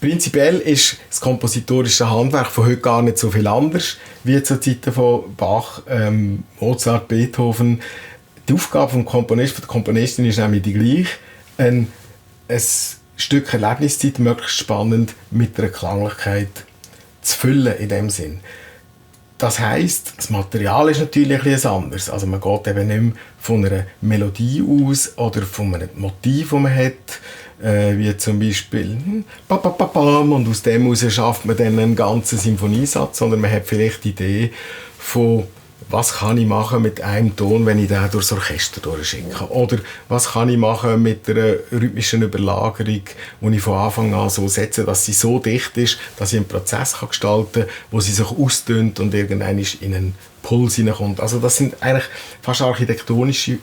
Prinzipiell ist das kompositorische Handwerk von heute gar nicht so viel anders wie zu Zeiten von Bach, Mozart, Beethoven. Die Aufgabe vom Komponisten, von der Komponistin ist nämlich die gleiche. Ein Stück Erlebniszeit möglichst spannend mit einer Klanglichkeit zu füllen in dem Sinn. Das heisst, das Material ist natürlich etwas anderes. Also man geht eben nicht mehr von einer Melodie aus oder von einem Motiv, das man hat, wie zum Beispiel und aus dem heraus schafft man dann einen ganzen Symphoniesatz, sondern man hat vielleicht die Idee von, was kann ich machen mit einem Ton, wenn ich den durchs Orchester durchschicke? Oder was kann ich machen mit einer rhythmischen Überlagerung, die ich von Anfang an so setze, dass sie so dicht ist, dass ich einen Prozess gestalten kann, wo sie sich ausdünnt und irgendwann in einen Puls hineinkommt. Also das sind eigentlich fast architektonische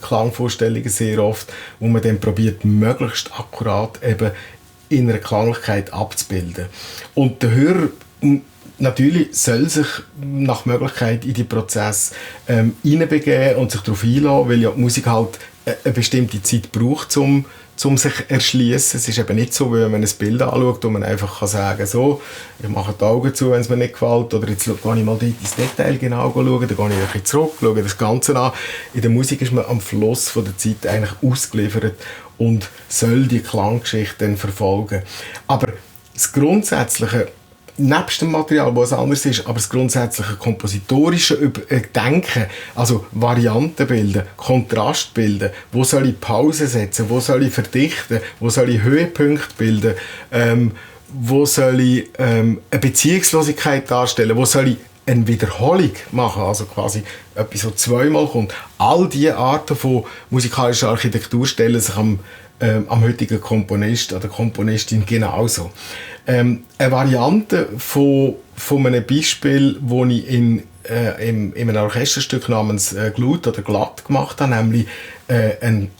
Klangvorstellungen sehr oft, wo man dann probiert, möglichst akkurat eben in einer Klanglichkeit abzubilden. Und der Hörer natürlich soll sich nach Möglichkeit in die Prozess hineinbegeben und sich darauf einlassen, weil ja die Musik halt eine bestimmte Zeit braucht, um sich zu erschließen. Es ist eben nicht so, wie wenn man ein Bild anschaut, wo man einfach kann sagen, so, ich mache die Augen zu, wenn es mir nicht gefällt, oder jetzt gehe ich mal dort ins Detail genau schauen, dann gehe ich ein bisschen zurück, schaue das Ganze an. In der Musik ist man am Fluss von der Zeit eigentlich ausgeliefert und soll die Klanggeschichte dann verfolgen. Aber das Grundsätzliche, nebst dem Material, das anders ist, aber das grundsätzliche kompositorische Denken, also Varianten bilden, Kontrast bilden, wo soll ich Pause setzen, wo soll ich verdichten, wo soll ich Höhepunkte bilden, wo soll ich eine Beziehungslosigkeit darstellen, wo soll ich eine Wiederholung machen, also quasi etwas, was zweimal kommt. All diese Arten von musikalischer Architektur stellen sich am heutigen Komponist oder Komponistin genauso. Eine Variante von einem Beispiel, das ich in einem Orchesterstück namens Glut oder Glatt gemacht habe, nämlich einen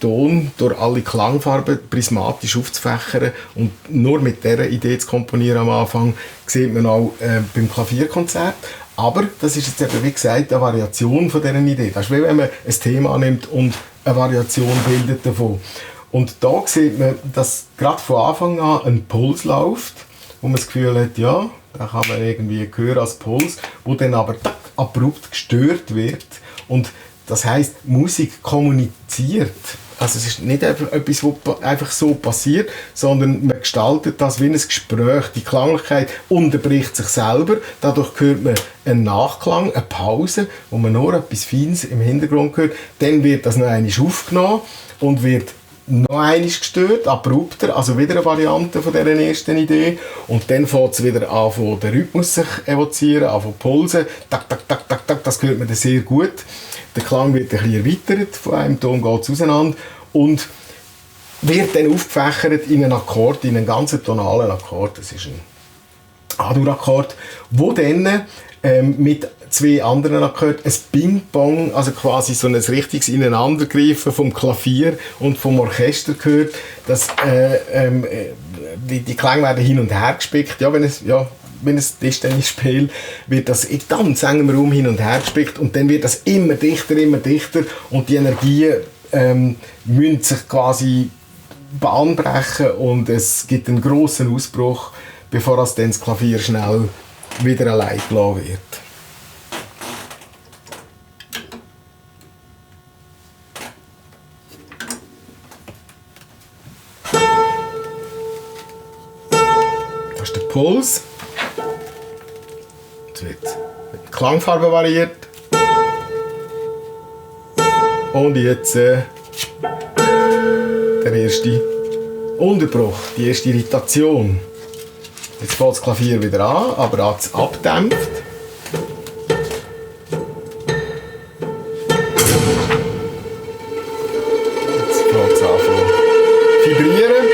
Ton durch alle Klangfarben prismatisch aufzufächern und nur mit dieser Idee zu komponieren am Anfang, sieht man auch beim Klavierkonzert. Aber das ist jetzt eben, wie gesagt, eine Variation von dieser Idee. Das ist wie wenn man ein Thema nimmt und eine Variation bildet davon. Und da sieht man, dass gerade von Anfang an ein Puls läuft, wo man das Gefühl hat, ja, da kann man irgendwie hören als Puls, wo dann aber abrupt gestört wird. Und das heisst, Musik kommuniziert. Also es ist nicht etwas, was einfach so passiert, sondern man gestaltet das wie ein Gespräch. Die Klanglichkeit unterbricht sich selber. Dadurch hört man einen Nachklang, eine Pause, wo man nur etwas Feines im Hintergrund hört. Dann wird das noch einmal aufgenommen und wird noch einmal gestört, abrupter, also wieder eine Variante von dieser ersten Idee. Und dann fängt es wieder an, den Rhythmus sich evozieren, an Pulsen, tak, tak, tak, tak, tak, das hört man dann sehr gut. Der Klang wird ein bisschen erweitert, von einem Ton geht es auseinander und wird dann aufgefächert in einen Akkord, in einen ganzen tonalen Akkord. Das ist ein A-Dur-Akkord, wo dann mit zwei anderen Akkorden ein Ping-Pong, also quasi so ein richtiges Ineinandergreifen vom Klavier und vom Orchester gehört. Die Klänge werden hin und her gespickt. Ja, wenn ein Tischtennisspiel wird das in ganz engem Raum hin und her gespickt und dann wird das immer dichter und die Energien müssen sich quasi Bahn brechen und es gibt einen grossen Ausbruch, bevor dann das Klavier schnell wieder allein gelassen wird. Das ist der Puls. Jetzt wird die Klangfarbe variiert. Und jetzt der erste Unterbruch, die erste Irritation. Jetzt fängt das Klavier wieder an, aber es abdämpft. Jetzt fängt es an zu vibrieren.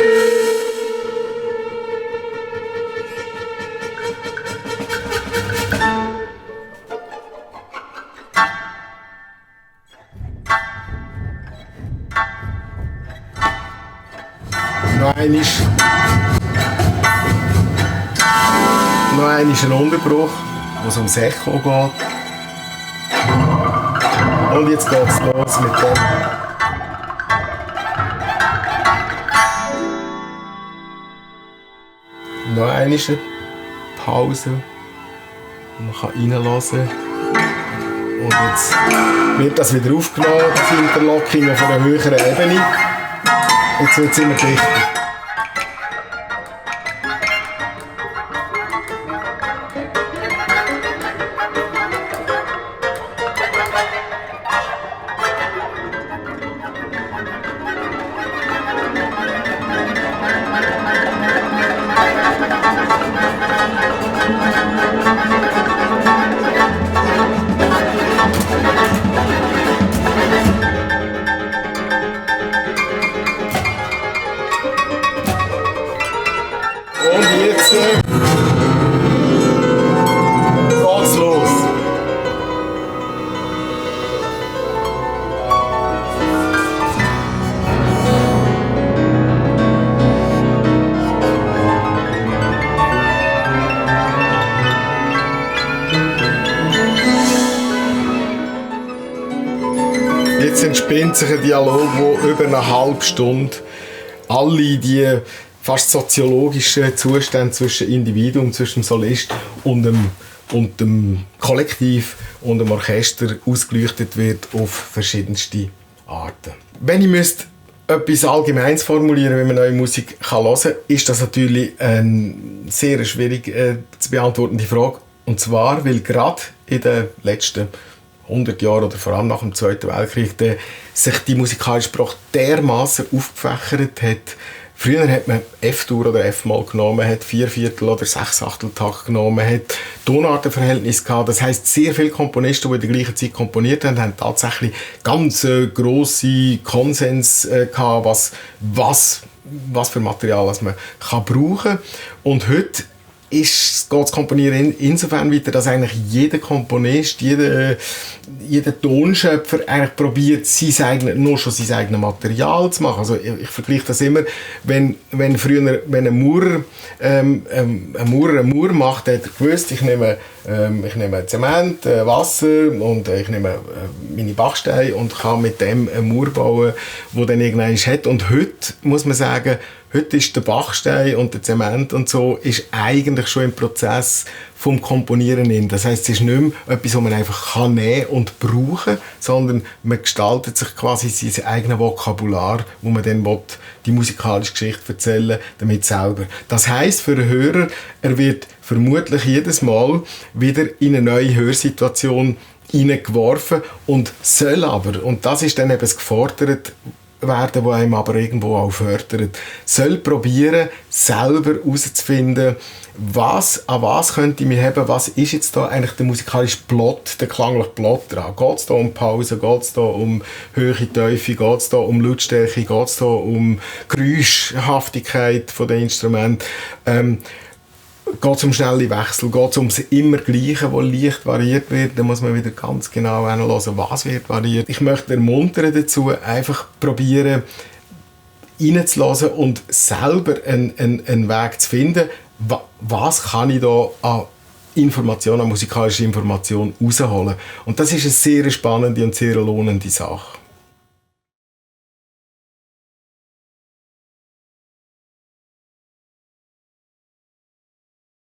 Noch einmal ein Unterbruch, wo es ums Echo geht. Und jetzt geht es los mit dem. noch eine Pause. Man kann reinlassen. Und jetzt wird das wieder aufgenommen, das Interlocking auf einer höheren Ebene. Jetzt wird es immer dichter. Und jetzt geht's los. Jetzt entspinnt sich ein Dialog, der über eine halbe Stunde alle die fast soziologische Zustände zwischen Individuum, zwischen dem Solist und dem Kollektiv und dem Orchester ausgeleuchtet wird auf verschiedenste Arten. Wenn ich etwas Allgemeines formulieren, wie man neue Musik hören kann, ist das natürlich eine sehr schwierig zu beantwortende Frage. Und zwar, weil gerade in den letzten 100 Jahren oder vor allem nach dem Zweiten Weltkrieg sich die musikalische Sprache dermaßen aufgefächert hat. Früher hat man F-Dur oder F-Moll genommen, man hat 4/4 oder 6/8 Takt genommen, man hat Tonartenverhältnis gehabt. Das heisst, sehr viele Komponisten, die in der gleichen Zeit komponiert haben, haben tatsächlich ganz grosse Konsens gehabt, was für Material man brauchen kann. Und heute geht das Komponieren insofern weiter, dass eigentlich jeder Komponist, jeder Tonschöpfer eigentlich probiert, sein eigenes Material zu machen. Also ich vergleiche das immer, wenn ein Maurer einen Mauer macht, hat er gewusst, ich nehme Zement, Wasser und ich nehme meine Backsteine und kann mit dem einen Mauer bauen, der dann irgendwann hat. Und heute muss man sagen, heute ist der Backstein und der Zement und so ist eigentlich schon im Prozess vom Komponieren in. Das heisst, es ist nicht mehr etwas, das man einfach nehmen und brauchen kann, sondern man gestaltet sich quasi sein eigenes Vokabular, wo man dann die musikalische Geschichte erzählen damit selber. Das heisst für den Hörer, er wird vermutlich jedes Mal wieder in eine neue Hörsituation hineingeworfen und soll aber, und das ist dann eben das Gefordert werden, wo einem aber irgendwo auch fördert, soll probieren, selber herauszufinden, an was könnte ich mich haben, was ist jetzt da eigentlich der musikalische Plot, der klangliche Plot dran. Geht es da um Pause, geht es da um Höhe, Tiefe, geht es da um Lautstärke, geht es da um Geräuschhaftigkeit der Instrumente, geht es um schnelle Wechsel, geht es ums immer Gleiche, das leicht variiert wird, dann muss man wieder ganz genau hinhören, was wird variiert. Ich möchte ermuntern dazu, einfach probieren, reinzulassen und selber einen Weg zu finden, was kann ich da an Information, an musikalischer Information rausholen. Und das ist eine sehr spannende und sehr lohnende Sache.